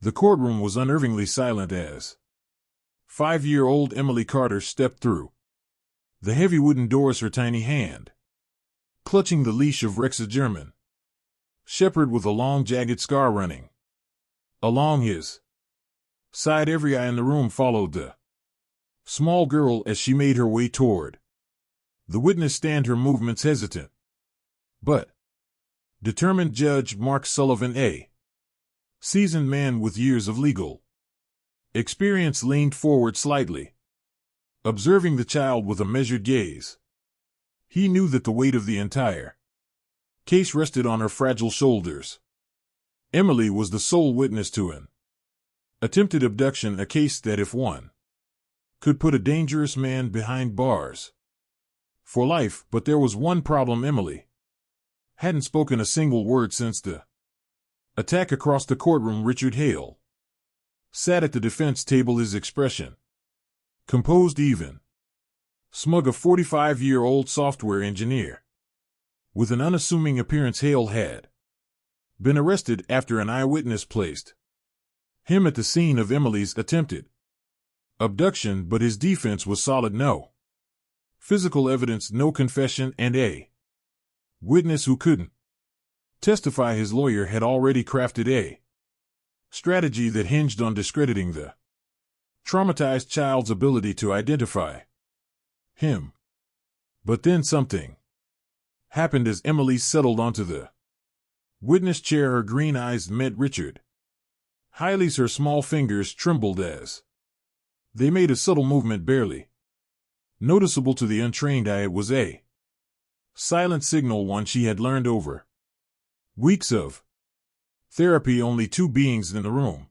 The courtroom was unnervingly silent as 5-year-old Emily Carter stepped through the heavy wooden doors, her tiny hand clutching the leash of Rex, a German shepherd with a long, jagged scar running along his side. Every eye in the room followed the small girl as she made her way toward the witness stand, her movements hesitant but determined. Judge Mark Sullivan, a seasoned man with years of legal experience, leaned forward slightly, observing the child with a measured gaze. He knew that the weight of the entire case rested on her fragile shoulders. Emily was the sole witness to an attempted abduction, a case that, if won, could put a dangerous man behind bars for life. But there was one problem. Emily hadn't spoken a single word since the attack across the courtroom. Richard Hale sat at the defense table, his expression composed, even smug. A 45-year-old software engineer with an unassuming appearance. Hale had been arrested after an eyewitness placed him at the scene of Emily's attempted abduction, but his defense was solid: no physical evidence, no confession, and a witness who couldn't testify. His lawyer had already crafted a strategy that hinged on discrediting the traumatized child's ability to identify him. But then something happened as Emily settled onto the witness chair. Her green eyes met Richard Hiley's. Her small fingers trembled as they made a subtle movement, barely noticeable to the untrained eye. It was a silent signal, one she had learned over weeks of therapy. Only two beings in the room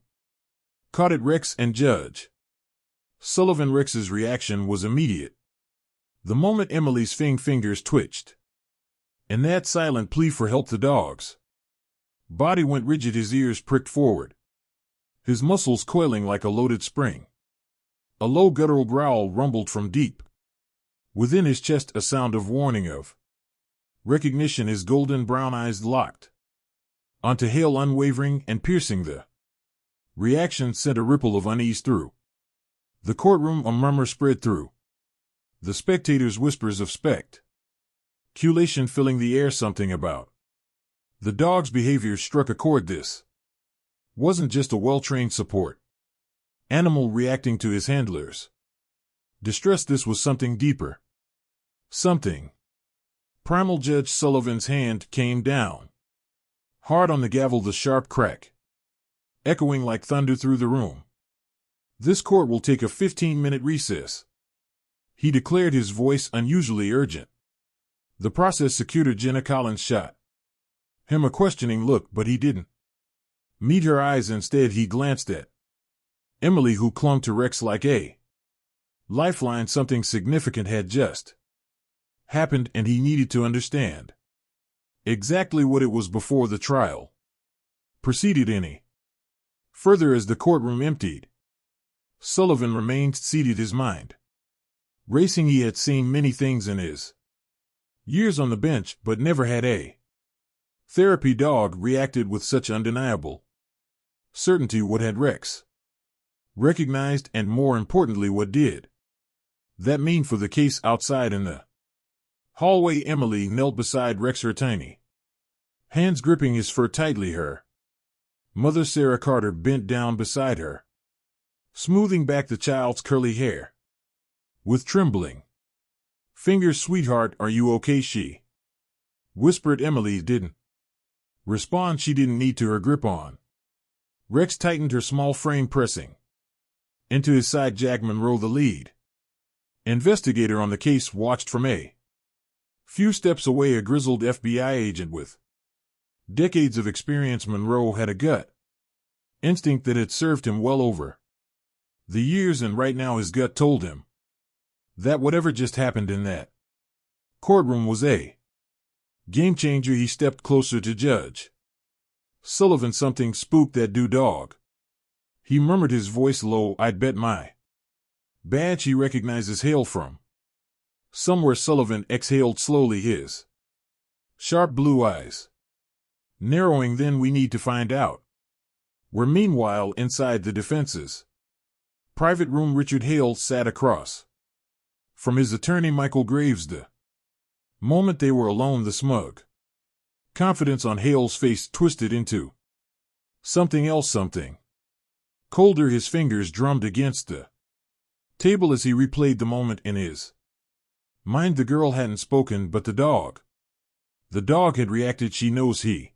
caught it: Rex and Judge Sullivan. Rex's reaction was immediate. The moment Emily's fingers twitched in that silent plea for help, the dog's body went rigid, his ears pricked forward, his muscles coiling like a loaded spring. A low guttural growl rumbled from deep within his chest, a sound of warning, of recognition. His golden brown eyes locked onto Hale, unwavering and piercing. The reaction sent a ripple of unease through the courtroom. A murmur spread through the spectators, whispers of speculation filling the air. Something about the dog's behavior struck a chord. This wasn't just a well-trained support animal reacting to his handler's distress. This was something deeper, something primal. Judge Sullivan's hand came down hard on the gavel, the sharp crack echoing like thunder through the room. "This court will take a 15-minute recess," he declared, his voice unusually urgent. The prosecutor, Jenna Collins, shot him a questioning look, but he didn't meet her eyes. Instead, he glanced at Emily, who clung to Rex like a lifeline. Something significant had just happened, and he needed to understand exactly what it was before the trial proceeded any further. As the courtroom emptied, Sullivan remained seated, his mind racing. He had seen many things in his years on the bench, but never had a therapy dog reacted with such undeniable certainty. What had Rex recognized, and more importantly, what did that mean for the case? Outside in the hallway, Emily knelt beside Rex, her tiny hands gripping his fur tightly. Her mother, Sarah Carter, bent down beside her, smoothing back the child's curly hair with trembling fingers. "Sweetheart, are you okay?" she whispered. Emily didn't respond. She didn't need to. Her grip on Rex tightened, her small frame pressing into his side. Jack Monroe, the lead investigator on the case, watched from a few steps away, a grizzled FBI agent with decades of experience. Monroe had a gut instinct that had served him well over the years, and right now his gut told him that whatever just happened in that courtroom was a game changer. He stepped closer to Judge Sullivan. "Something spooked that dog," he murmured, his voice low. "I'd bet my badge he recognizes Hale from somewhere." Sullivan exhaled slowly, his sharp blue eyes narrowing. "Then we need to find out Where meanwhile, inside the defense's private room, Richard Hale sat across from his attorney Michael Graves. The moment they were alone, the smug confidence on Hale's face twisted into something else, something colder. His fingers drummed against the table as he replayed the moment in his mind. The girl hadn't spoken, but the dog had reacted. She knows, he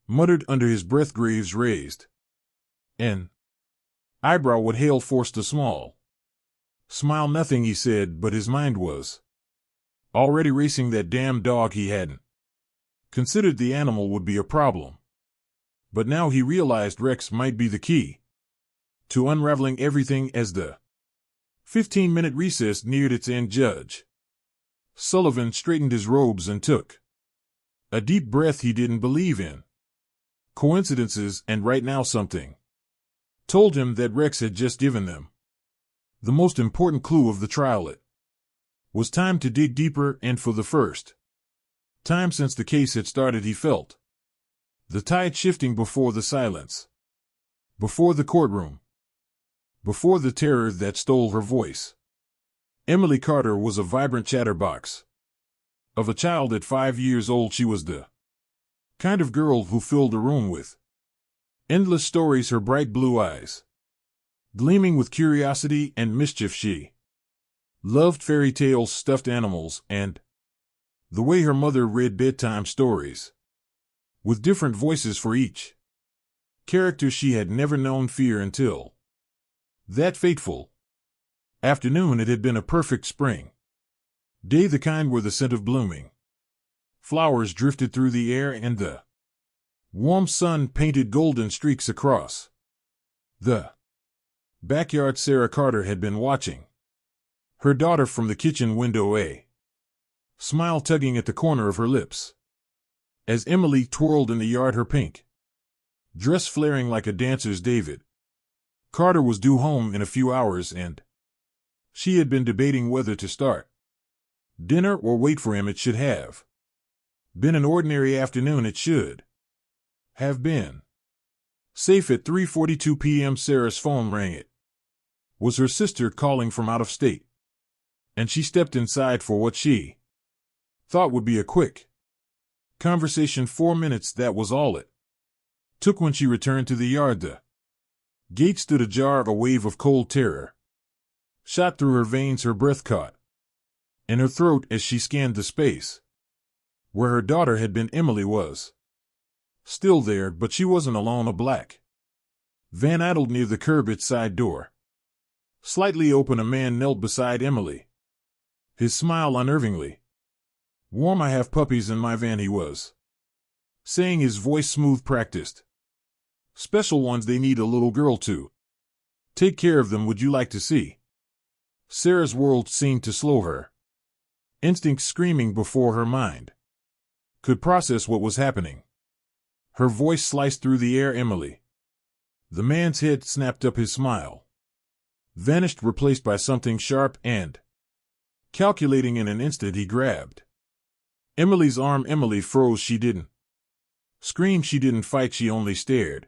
muttered under his breath. Graves raised an eyebrow at Hale, forced a small smile. Nothing, he said, but his mind was already racing. That damn dog. He hadn't considered the animal would be a problem, but now he realized Rex might be the key to unraveling everything. As the 15-minute recess neared its end, Judge Sullivan straightened his robes and took a deep breath. He didn't believe in coincidences, and right now something told him that Rex had just given them the most important clue of the trial. It was time to dig deeper, and for the first time since the case had started, he felt the tide shifting before the silence, before the courtroom, before the terror that stole her voice. Emily Carter was a vibrant chatterbox of a child at 5 years old. She was the kind of girl who filled a room with endless stories, her bright blue eyes gleaming with curiosity and mischief. She loved fairy tales, stuffed animals, and the way her mother read bedtime stories with different voices for each character. She had never known fear until that fateful afternoon. It had been a perfect spring day, the kind where the scent of blooming flowers drifted through the air and the warm sun painted golden streaks across the backyard. Sarah Carter had been watching her daughter from the kitchen window, a smile tugging at the corner of her lips as Emily twirled in the yard, her pink dress flaring like a dancer's. David Carter was due home in a few hours, and she had been debating whether to start dinner or wait for him. It should have been an ordinary afternoon. It should have been safe. At 3:42 p.m. Sarah's phone rang. It was her sister calling from out of state, and she stepped inside for what she thought would be a quick conversation. 4 minutes, that was all it took. When she returned to the yard, the gate stood ajar. A wave of cold terror shot through her veins. Her breath caught in her throat as she scanned the space where her daughter had been. Emily was still there, but she wasn't alone. A black van idled near the curb, its side door slightly open. A man knelt beside Emily, his smile unnervingly warm. "I have puppies in my van," he was saying, his voice smooth, practiced. "Special ones. They need a little girl to take care of them. Would you like to see?" Sarah's world seemed to slow, her instincts screaming before her mind could process what was happening. Her voice sliced through the air. "Emily." The man's head snapped up, his smile vanished, replaced by something sharp and calculating. In an instant he grabbed Emily's arm. Emily froze. She didn't scream, she didn't fight, she only stared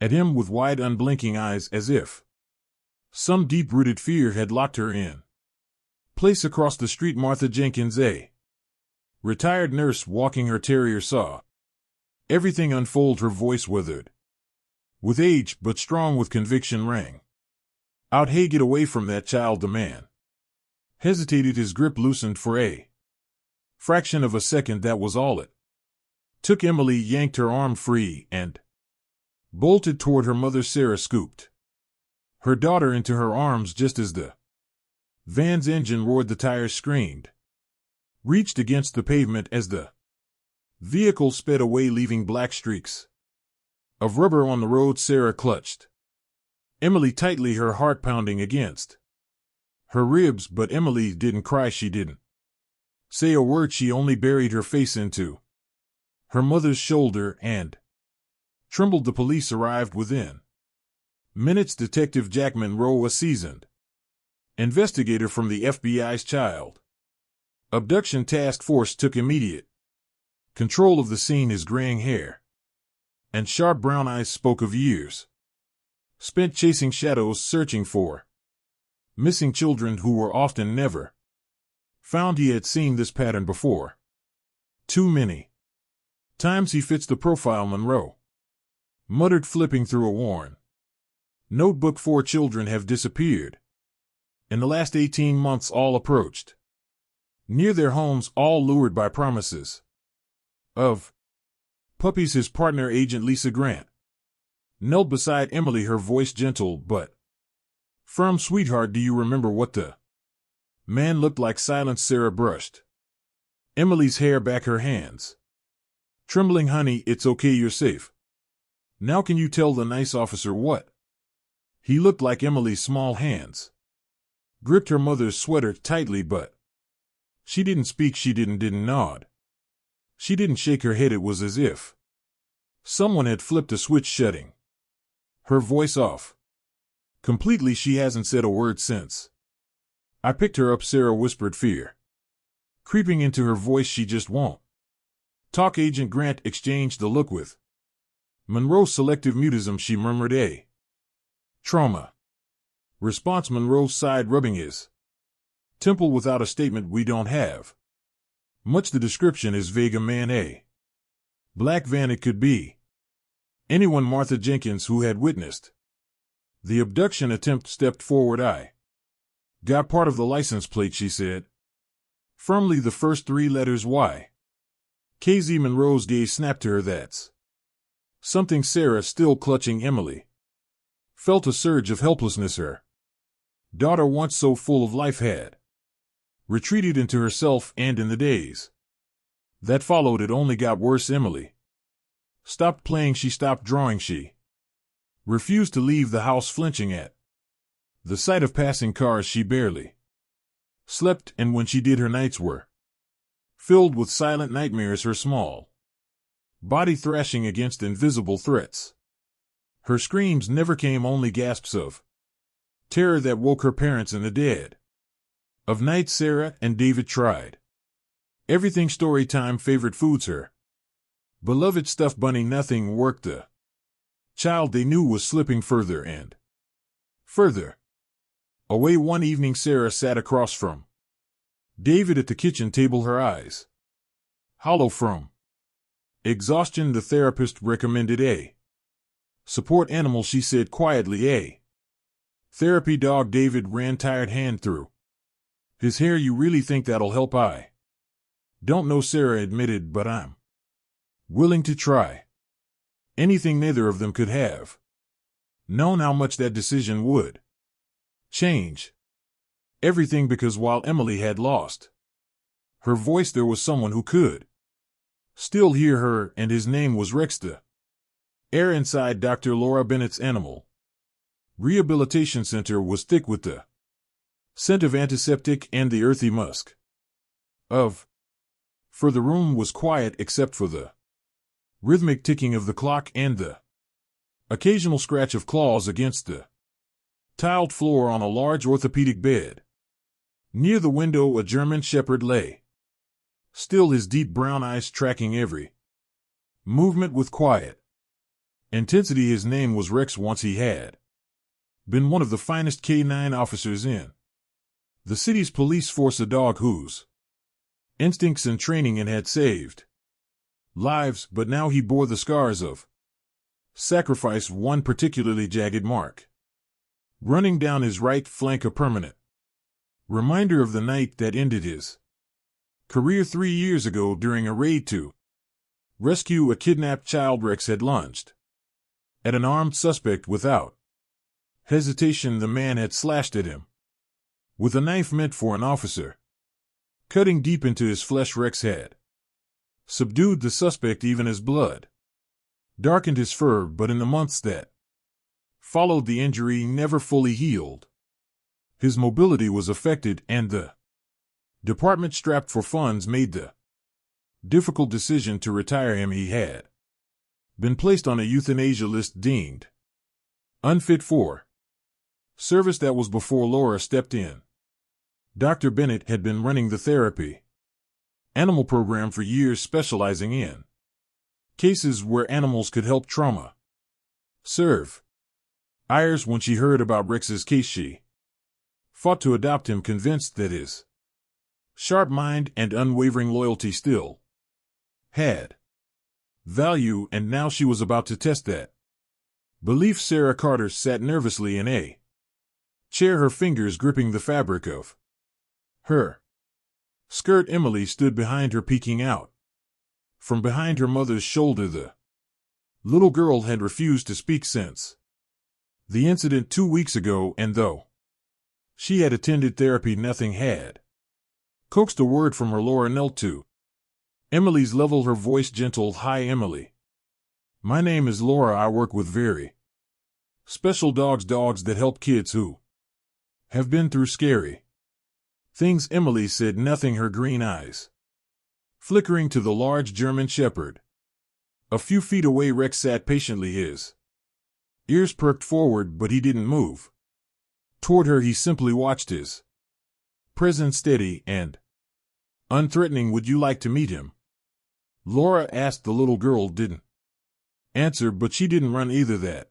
at him with wide, unblinking eyes, as if some deep-rooted fear had locked her in place. Across the street, Martha Jenkins, a retired nurse walking her terrier, saw everything unfold. Her voice withered with age, but strong with conviction, rang out, "Hey, get away from that child." The man hesitated, his grip loosened for a fraction of a second. That was all it took. Emily yanked her arm free and bolted toward her mother. Sarah scooped her daughter into her arms just as the van's engine roared. The tires screamed, reached against the pavement as the vehicle sped away, leaving black streaks of rubber on the road. Sarah clutched Emily tightly, her heart pounding against her ribs, but Emily didn't cry. She didn't say a word. She only buried her face into her mother's shoulder and trembled. The police arrived within minutes. Detective Jack Monroe, a seasoned investigator from the FBI's Child Abduction Task Force, took immediate control of the scene, his graying hair and sharp brown eyes spoke of years spent chasing shadows, searching for missing children who were often never found. He had seen this pattern before. Too many times he fits the profile. Monroe muttered, flipping through a worn notebook. 4 children have disappeared in the last 18 months, all approached near their homes, all lured by promises of puppies. His partner, Agent Lisa Grant, knelt beside Emily, her voice gentle but firm. Sweetheart, do you remember what the man looked like? Silence. Sarah brushed Emily's hair back, her hands trembling. Honey, it's okay, you're safe. Now can you tell the nice officer what he looked like? Emily's small hands gripped her mother's sweater tightly, but she didn't speak. She didn't nod. She didn't shake her head. It was as if someone had flipped a switch, shutting her voice off completely. She hasn't said a word since I picked her up, Sarah whispered, fear creeping into her voice. She just won't talk. Agent Grant exchanged the look with Monroe. Selective mutism, she murmured. A trauma response. Monroe sighed, rubbing his temple. Without a statement. We don't have much. The description is vague. A man, a black van. It could be anyone. Martha Jenkins, who had witnessed the abduction attempt, stepped forward. I got part of the license plate, she said firmly. The first 3 letters Y. KZ. Monroe's gaze snapped to her. That's something. Sarah, still clutching Emily, felt a surge of helplessness. Her daughter, once so full of life, had retreated into herself, and in the days that followed it only got worse. Emily stopped playing. She stopped drawing. She refused to leave the house, flinching at the sight of passing cars. She barely slept, and when she did, her nights were filled with silent nightmares, her small body thrashing against invisible threats. Her screams never came, only gasps of terror that woke her parents in the dead of night. Sarah and David tried everything. Story time, favorite foods, her beloved stuffed bunny. Nothing worked. The child they knew was slipping further and further away. One evening, Sarah sat across from David at the kitchen table, her eyes hollow from exhaustion. The therapist recommended a support animal, she said quietly. A therapy dog. David ran tired hand through his hair. You really think that'll help? I don't know, Sarah admitted, but I'm willing to try anything. Neither of them could have known how much that decision would change everything, because while Emily had lost her voice, there was someone who could still hear her, and his name was Rex. The air inside Dr. Laura Bennett's animal rehabilitation center was thick with the scent of antiseptic and the earthy musk of fur. The room was quiet except for the rhythmic ticking of the clock and the occasional scratch of claws against the tiled floor on a large orthopedic bed. Near the window, a German shepherd lay still, his deep brown eyes tracking every movement with quiet intensity. His name was Rex. Once he had been one of the finest K-9 officers in the city's police force, a dog whose instincts and training had saved lives, but now he bore the scars of sacrifice. One particularly jagged mark running down his right flank, a permanent reminder of the night that ended his career 3 years ago during a raid to rescue a kidnapped child. Rex had lunged at an armed suspect. Without hesitation, the man had slashed at him with a knife meant for an officer. Cutting deep into his flesh, Rex had subdued the suspect even as blood darkened his fur, but in the months that followed, the injury never fully healed. His mobility was affected, and the department, strapped for funds, made the difficult decision to retire him. He had been placed on a euthanasia list, deemed unfit for service. That was before Laura stepped in. Dr. Bennett had been running the therapy animal program for years, specializing in Cases where animals could help trauma. Serve. Ayers when she heard about Rex's case she fought to adopt him, convinced that his sharp mind and unwavering loyalty still had value, and now she was about to test that belief. Sarah Carter sat nervously in a chair, her fingers gripping the fabric of her skirt. Emily stood behind her, peeking out from behind her mother's shoulder. The little girl had refused to speak since the incident 2 weeks ago, and though she had attended therapy, nothing had coaxed a word from her. Laura knelt to Emily's level, her voice gentle. Hi, Emily. My name is Laura. I work with very special dogs that help kids who have been through scary things. Emily said nothing, her green eyes flickering to the large German shepherd a few feet away. Rex sat patiently, his ears perked forward, but he didn't move toward her. He simply watched, his presence steady and unthreatening. Would you like to meet him? Laura asked. The little girl didn't answer, but she didn't run either. That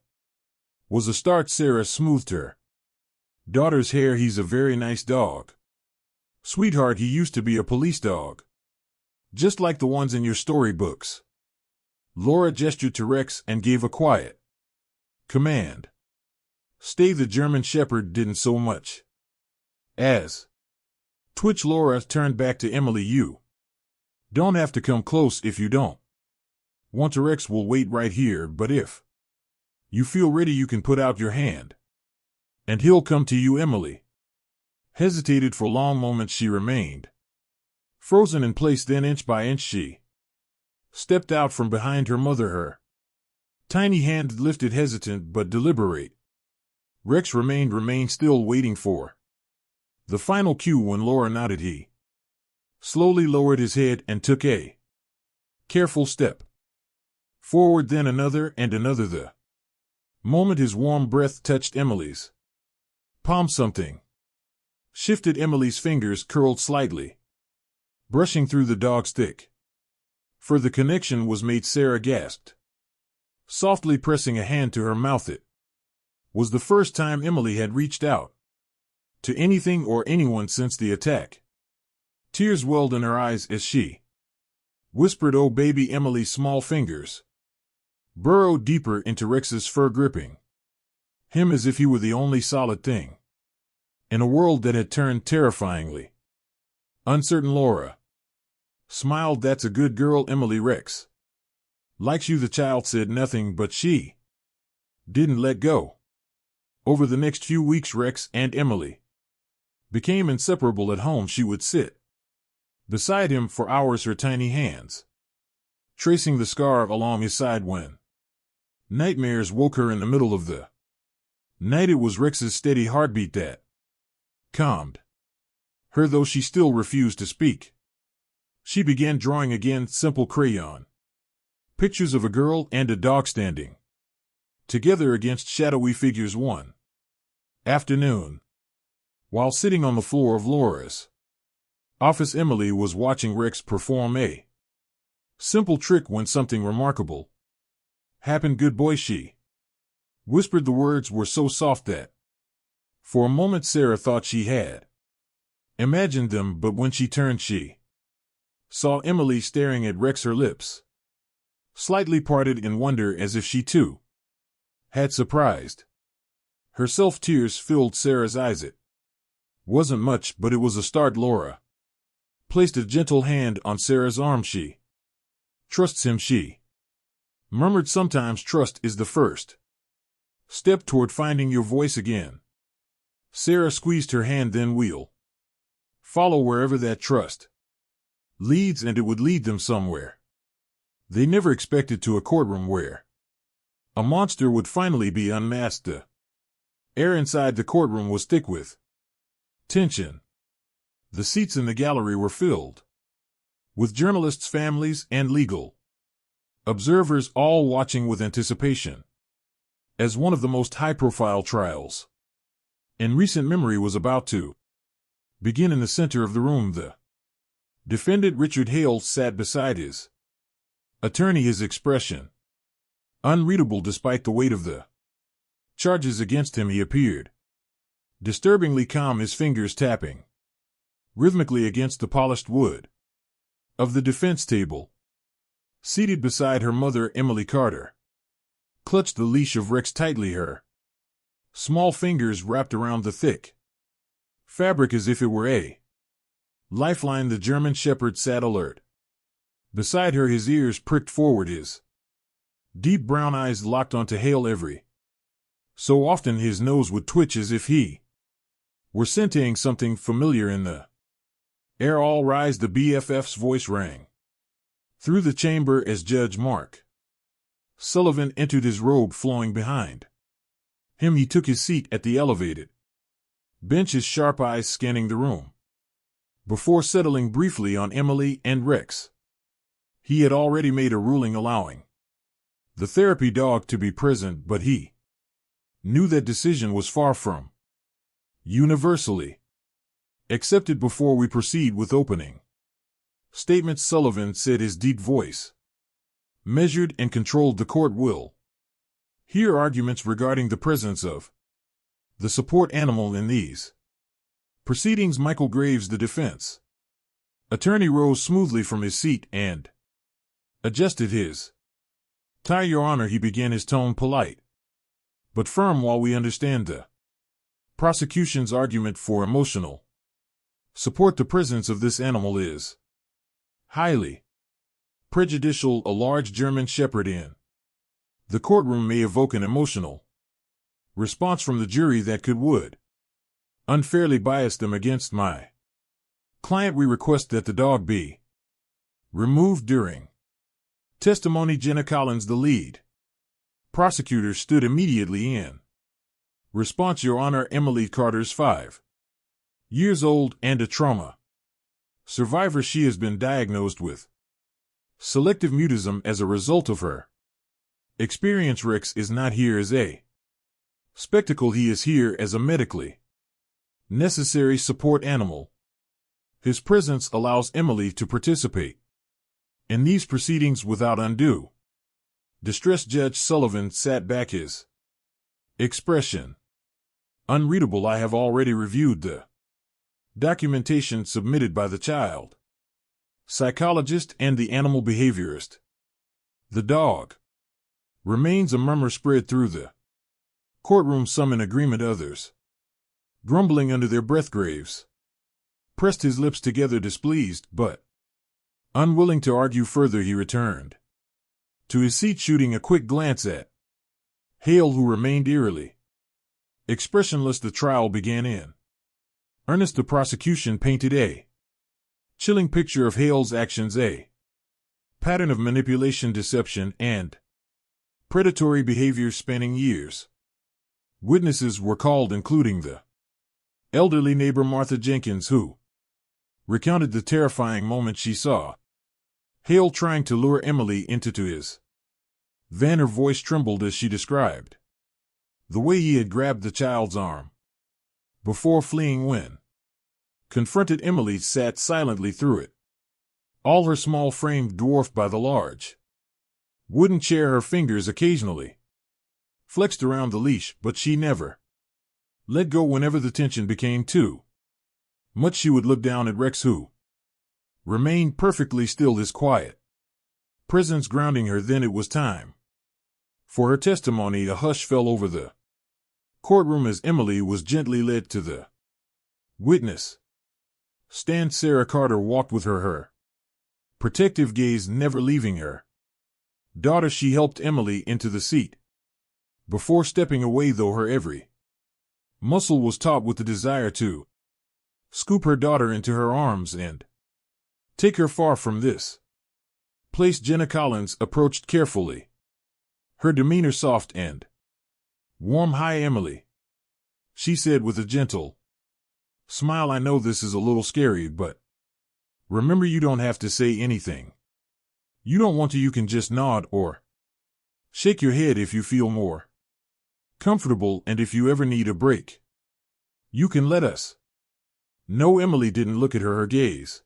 was a start. Sarah smoothed her daughter's hair. He's a very nice dog, sweetheart. He used to be a police dog, just like the ones in your storybooks. Laura gestured to Rex and gave a quiet command. Stay. The German shepherd didn't so much as twitch. Laura turned back to Emily. You don't have to come close if you don't want to. Rex will wait right here, but if you feel ready, you can put out your hand and he'll come to you. Emily hesitated for long moments. She remained frozen in place. Then inch by inch she stepped out from behind her mother, her tiny hand lifted, hesitant but deliberate. Rex remained still, waiting for the final cue. When Laura nodded, he slowly lowered his head and took a careful step forward, then another and another. The moment his warm breath touched Emily's palm, something shifted. Emily's fingers curled slightly, brushing through the dog's thick fur. The connection was made. Sarah gasped, softly pressing a hand to her mouth. It was the first time Emily had reached out to anything or anyone since the attack. Tears welled in her eyes as she whispered, "Oh baby." Emily's small fingers burrowed deeper into Rex's fur, gripping him as if he were the only solid thing in a world that had turned terrifyingly uncertain. Laura smiled. That's a good girl, Emily. Rex likes you. The child said nothing, but she didn't let go. Over the next few weeks, Rex and Emily became inseparable. At home, she would sit beside him for hours, her tiny hands tracing the scar along his side. When nightmares woke her in the middle of the night, it was Rex's steady heartbeat that calmed her, though she still refused to speak. She began drawing again, simple crayon pictures of a girl and a dog standing together against shadowy figures. One afternoon, while sitting on the floor of Laura's office, Emily was watching Rex perform a simple trick when something remarkable happened. Good boy, she whispered. The words were so soft that for a moment Sarah thought she had imagined them, but when she turned, she saw Emily staring at Rex, her lips slightly parted in wonder, as if she too had surprised herself. Tears filled Sarah's eyes. It wasn't much, but it was a start. Laura placed a gentle hand on Sarah's arm. She trusts him, she murmured. Sometimes trust is the first step toward finding your voice again. Sarah squeezed her hand. Then we'll follow wherever that trust leads, and it would lead them somewhere they never expected, to a courtroom where a monster would finally be unmasked. The air inside the courtroom was thick with tension. The seats in the gallery were filled with journalists, families, and legal observers, all watching with anticipation as one of the most high-profile trials in recent memory was about to begin. In the center of the room, the defendant, Richard Hale, sat beside his Attorney, his expression unreadable despite the weight of the charges against him. He appeared disturbingly calm, his fingers tapping rhythmically against the polished wood of the defense table. Seated beside her mother, Emily Carter clutched the leash of Rex tightly, her small fingers wrapped around the thick fabric as if it were a lifeline. The German shepherd sat alert beside her, his ears pricked forward, his deep brown eyes locked onto Hale. Every so often his nose would twitch as if he were scenting something familiar in the air. All rise. The BFF's voice rang through the chamber as Judge Mark Sullivan entered, his robe flowing behind him. He took his seat at the elevated bench, his sharp eyes scanning the room before settling briefly on Emily and Rex. He had already made a ruling allowing the therapy dog to be present, but he knew that decision was far from universally accepted. Before we proceed with opening statements, Sullivan said, his deep voice measured and controlled, the court will hear arguments regarding the presence of the support animal in these proceedings. Michael Graves, the defense attorney, rose smoothly from his seat and adjusted his tie. Your Honor, he began, his tone polite but firm. While we understand the prosecution's argument for emotional support, the presence of this animal is highly prejudicial. A large German shepherd in the courtroom may evoke an emotional response from the jury that would unfairly bias them against my client. We request that the dog be removed during testimony. Jenna Collins, the lead prosecutor, stood immediately in response. Your Honor, Emily Carter's 5 years old and a trauma survivor. She has been diagnosed with selective mutism as a result of her experience. Rex is not here as a spectacle. He is here as a medically necessary support animal. His presence allows Emily to participate in these proceedings without undue distress. Judge Sullivan sat back, his expression unreadable. I have already reviewed the documentation submitted by the child psychologist and the animal behaviorist. The dog remains. A murmur spread through the courtroom, some in agreement, others grumbling under their breath. Graves pressed his lips together, displeased, but unwilling to argue further. He returned to his seat, shooting a quick glance at Hale, who remained eerily expressionless. The trial began. In earnest, the prosecution painted a chilling picture of Hale's actions, a pattern of manipulation, deception, and predatory behavior spanning years. Witnesses were called, including the elderly neighbor Martha Jenkins, who recounted the terrifying moment she saw Hale trying to lure Emily into his van. Her voice trembled as she described the way he had grabbed the child's arm before fleeing. When confronted, Emily sat silently through it, all her small frame dwarfed by the large wooden chair. Her fingers occasionally flexed around the leash, but she never let go. Whenever the tension became too much, she would look down at Rex, who remained perfectly still, his quiet presence grounding her. Then it was time for her testimony. A hush fell over the courtroom as Emily was gently led to the witness stand. Sarah Carter walked with her protective gaze never leaving her daughter. She helped Emily into the seat before stepping away, though her every muscle was taut with the desire to scoop her daughter into her arms and take her far from this place. Jenna Collins approached carefully, her demeanor soft and warm. Hi, Emily, she said with a gentle smile. I know this is a little scary, but remember, you don't have to say anything. You don't want to, you can just nod or shake your head if you feel more comfortable, and if you ever need a break, you can let us know. Emily didn't look at her. Her gaze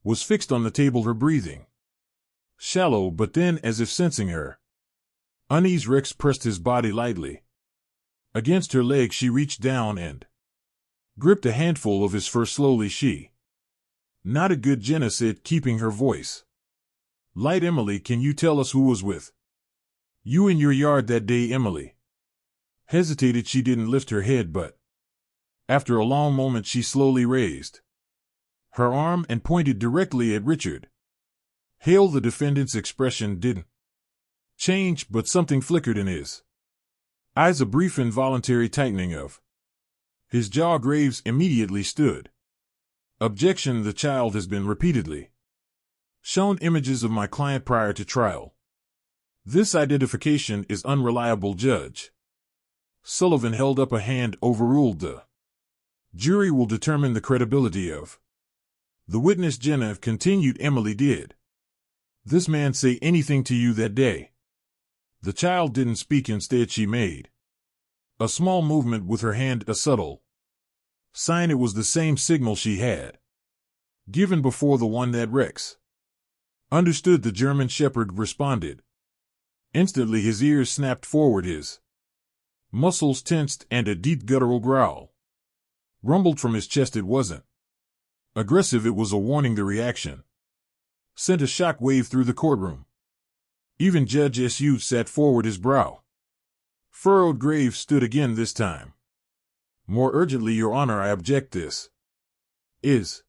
was fixed on the table, her breathing Shallow, but then, as if sensing her unease, Rex pressed his body lightly against her leg. She reached down and gripped a handful of his fur. Slowly she nodded. Good, Jenna said, keeping her voice light. Emily, can you tell us who was with you in your yard that day? Emily hesitated. She didn't lift her head, but after a long moment she slowly raised her arm and pointed directly at Richard Hale. The defendant's expression didn't change, but something flickered in his eyes, a brief involuntary tightening of his jaw. Graves immediately stood. Objection. The child has been repeatedly shown images of my client prior to trial. This identification is unreliable. Judge Sullivan held up a hand. Overruled. The jury will determine the credibility of the witness. Jenna continued. Emily, did this man say anything to you that day? The child didn't speak. Instead, she made a small movement with her hand, a subtle sign. It was the same signal she had given before, the one that Rex understood. The German Shepherd responded instantly. His ears snapped forward, his muscles tensed, and a deep guttural growl rumbled from his chest. It wasn't aggressive, it was a warning. The reaction sent a shock wave through the courtroom. Even Judge Su sat forward, his brow furrowed. Graves stood again, this time more urgently. Your Honor, I object. This is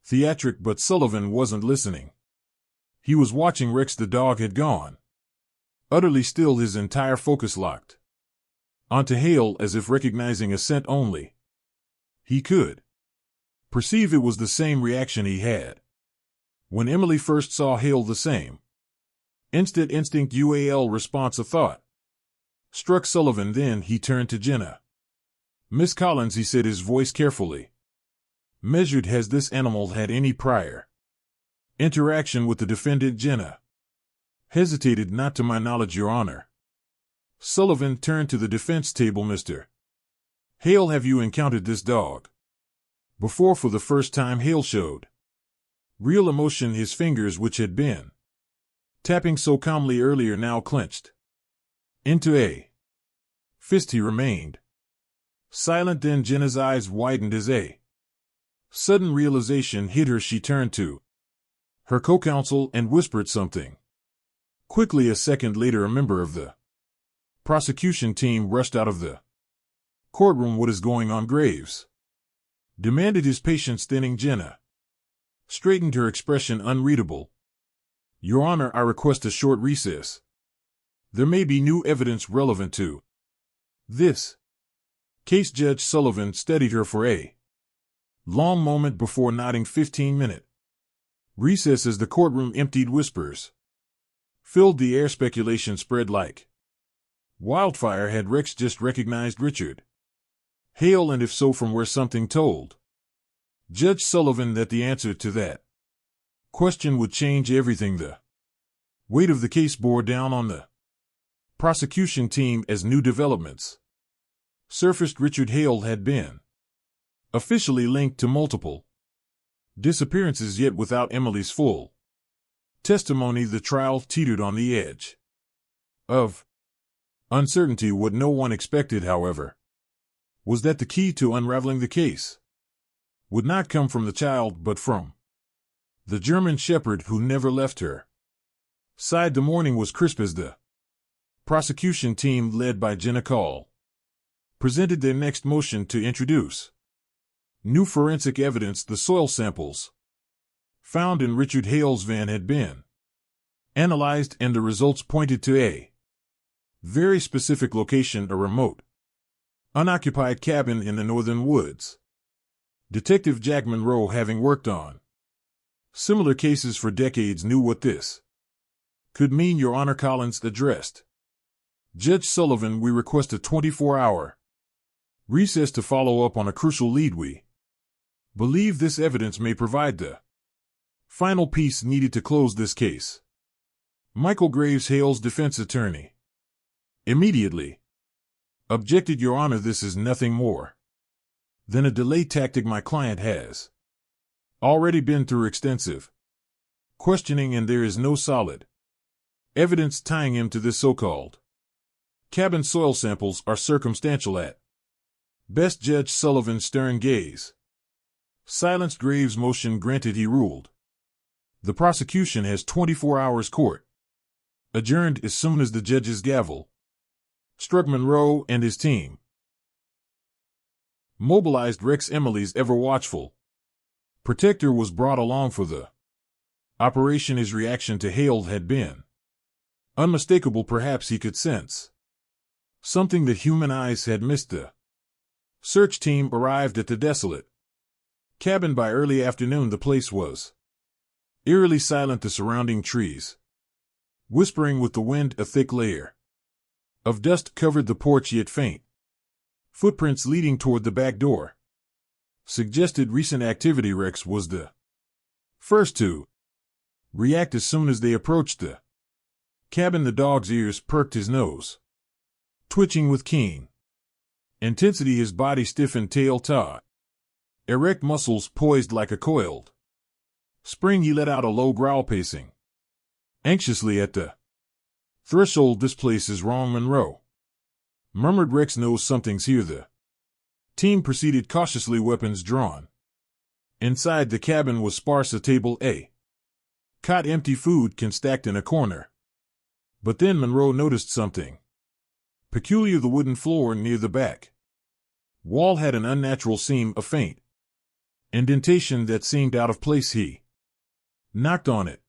theatric. But Sullivan wasn't listening. He was watching Rex. The dog had gone utterly still, his entire focus locked onto Hale, as if recognizing a scent only he could perceive. It was the same reaction he had when Emily first saw Hale, the same instinct, response. A thought struck Sullivan. Then he turned to Jenna. Miss Collins, he said, his voice carefully measured, has this animal had any prior interaction with the defendant? Jenna hesitated. Not to my knowledge, Your Honor. Sullivan turned to the defense table. Mr. Hale, have you encountered this dog before? For the first time, Hale showed real emotion. His fingers, which had been tapping so calmly earlier, now clenched into a fist. He remained silent. Then Jenna's eyes widened as a sudden realization hit her. She turned to her co-counsel and whispered something quickly. A second later, a member of the prosecution team rushed out of the courtroom. What is going on? Graves demanded, his patience thinning. Jenna straightened, her expression unreadable. Your Honor, I request a short recess. There may be new evidence relevant to this case. Judge Sullivan studied her for a long moment before nodding. 15-minute recess. As the courtroom emptied, whispers filled the air. Speculation spread like wildfire. Had Rex just recognized Richard Hale? And if so, from where? Something told Judge Sullivan that the answer to that question would change everything. The weight of the case bore down on the prosecution team as new developments surfaced. Richard Hale had been officially linked to multiple disappearances, yet without Emily's full testimony, the trial teetered on the edge of uncertainty. What no one expected, however, was that the key to unraveling the case would not come from the child, but from the German Shepherd who never left her side. The morning was crisp as the prosecution team, led by Jenna Call, presented their next motion to introduce new forensic evidence. The soil samples found in Richard Hale's van had been analyzed, and the results pointed to a very specific location: a remote, unoccupied cabin in the northern woods. Detective Jack Monroe, having worked on similar cases for decades, knew what this could mean. Your Honor, Collins addressed Judge Sullivan, we request a 24-hour recess to follow up on a crucial lead. We believe this evidence may provide the final piece needed to close this case. Michael Graves, Hale's defense attorney, immediately objected. Your Honor, this is nothing more than a delay tactic. My client has already been through extensive questioning, and there is no solid evidence tying him to this so-called cabin. Soil samples are circumstantial at best. Judge Sullivan's stern gaze silenced Graves' motion. Granted, he ruled. The prosecution has 24 hours. Court adjourned as soon as the judge's gavel struck. Monroe and his team mobilized. Rex, Emily's ever-watchful protector, was brought along for the operation. His reaction to Hale had been unmistakable. Perhaps he could sense something that human eyes had missed. The search team arrived at the desolate cabin by early afternoon. The place was eerily silent, the surrounding trees whispering with the wind. A thick layer of dust covered the porch, yet faint footprints leading toward the back door suggested recent activity. Rex was the first to react as soon as they approached the cabin. The dog's ears perked, his nose twitching with keen intensity, his body stiffened, tail taut, erect, muscles poised like a coiled spring. He let out a low growl, pacing anxiously at the threshold. This place is wrong, Monroe murmured. Rex knows something's here. The team proceeded cautiously, weapons drawn. Inside the cabin was sparse, a table, a cot, empty, food can stacked in a corner. But then Monroe noticed something peculiar. The wooden floor near the back wall had an unnatural seam, a faint indentation that seemed out of place. He knocked on it.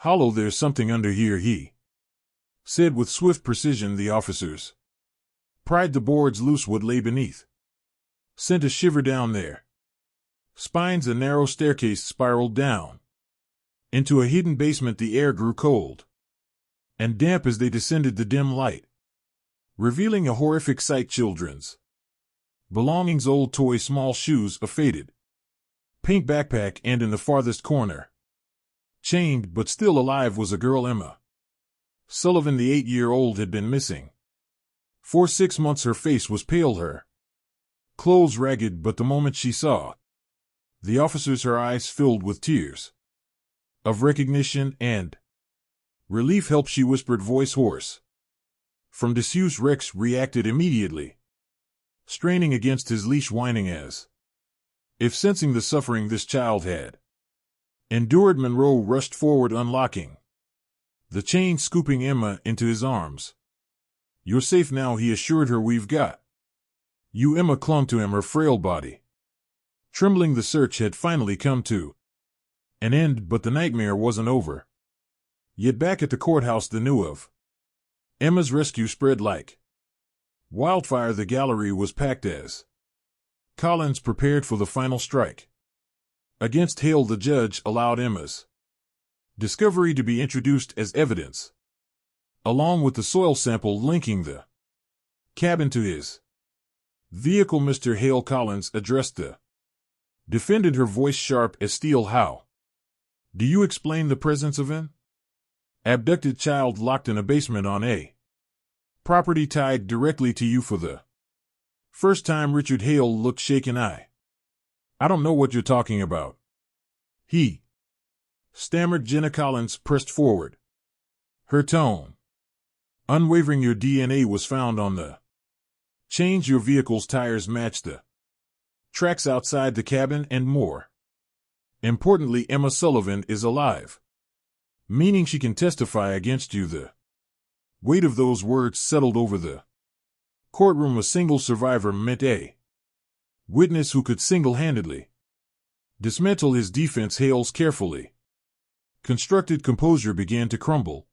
Hollow. There's something under here, he said with swift precision. The officers pried the boards loose. What lay beneath sent a shiver down their spines. A narrow staircase spiraled down into a hidden basement. The air grew cold and damp as they descended, the dim light revealing a horrific sight. Children's belongings, old toys, small shoes, a faded pink backpack, and in the farthest corner, chained but still alive, was a girl. Emma Sullivan, the 8-year-old, had been missing for 6 months. Her face was pale, her clothes ragged, but the moment she saw the officers, her eyes filled with tears of recognition and relief. Help, she whispered, voice hoarse from disuse. Rex reacted immediately, straining against his leash, whining as if sensing the suffering this child had endured. Monroe rushed forward, unlocking the chain, scooping Emma into his arms. You're safe now, he assured her. We've got you. Emma clung to him, her frail body trembling. The search had finally come to an end, but the nightmare wasn't over. Yet back at the courthouse, the news of Emma's rescue spread like wildfire. The gallery was packed as Collins prepared for the final strike against Hale. The judge allowed Emma's discovery to be introduced as evidence, along with the soil sample linking the cabin to his vehicle. Mr. Hale, Collins addressed the defendant, her voice sharp as steel. How do you explain the presence of an abducted child locked in a basement on a property tied directly to you for the first time? Richard Hale looked shaken. I don't know what you're talking about, he stammered. Jenna Collins pressed forward, her tone unwavering. Your DNA was found on the chains. Your vehicle's tires matched the tracks outside the cabin, and more importantly, Emma Sullivan is alive, meaning she can testify against you. The weight of those words settled over the courtroom. A single survivor meant a witness who could single-handedly dismantle his defense. Hale's carefully constructed composure began to crumble.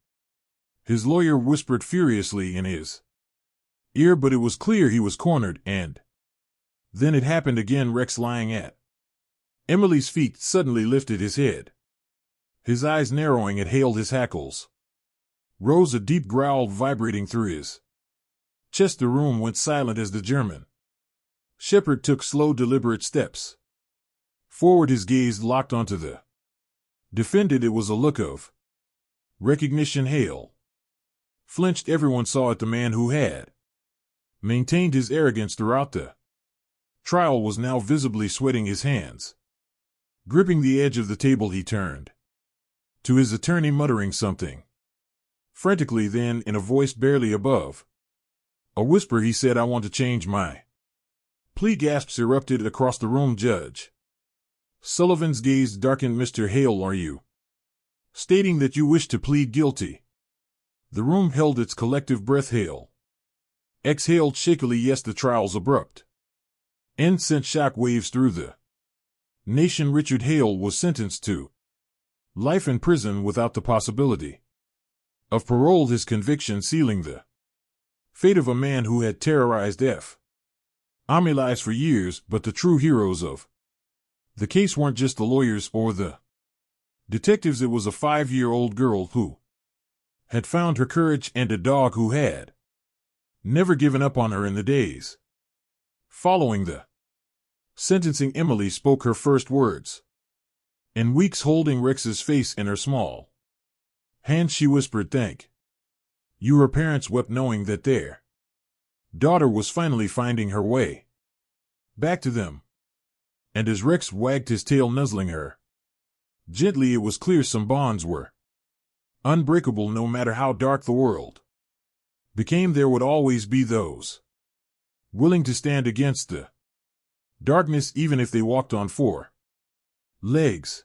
His lawyer whispered furiously in his ear, but it was clear he was cornered. And then it happened again. Rex, lying at Emily's feet, suddenly lifted his head, his eyes narrowing at Hale. His hackles rose, a deep growl vibrating through his chest. The room went silent as the German shepherd took slow, deliberate steps forward, his gaze locked onto the defendant. It was a look of recognition. Hale flinched. Everyone saw it. The man who had maintained his arrogance throughout the trial was now visibly sweating, his hands gripping the edge of the table. He turned to his attorney muttering something. Frantically then, in a voice barely above a whisper, he said, "I want to change my plea." Gasps erupted across the room. Judge Sullivan's gaze darkened. "Mr. Hale, are you stating that you wish to plead guilty?" The room held its collective breath. Hale exhaled shakily. "Yes." The trial's abrupt end sent shock waves through the nation. Richard Hale was sentenced to life in prison without the possibility of parole, his conviction sealing the fate of a man who had terrorized Army lives for years. But the true heroes of the case weren't just the lawyers or the detectives. It was a 5-year-old girl who had found her courage and a dog who had never given up on her in the days following the sentencing. Emily spoke her first words in weeks, holding Rex's face in her small hands. She whispered, "Thank you." Her parents wept, knowing that their daughter was finally finding her way back to them. And as Rex wagged his tail, nuzzling her gently, it was clear some bonds were unbreakable. No matter how dark the world became, there would always be those willing to stand against the darkness, even if they walked on 4 legs.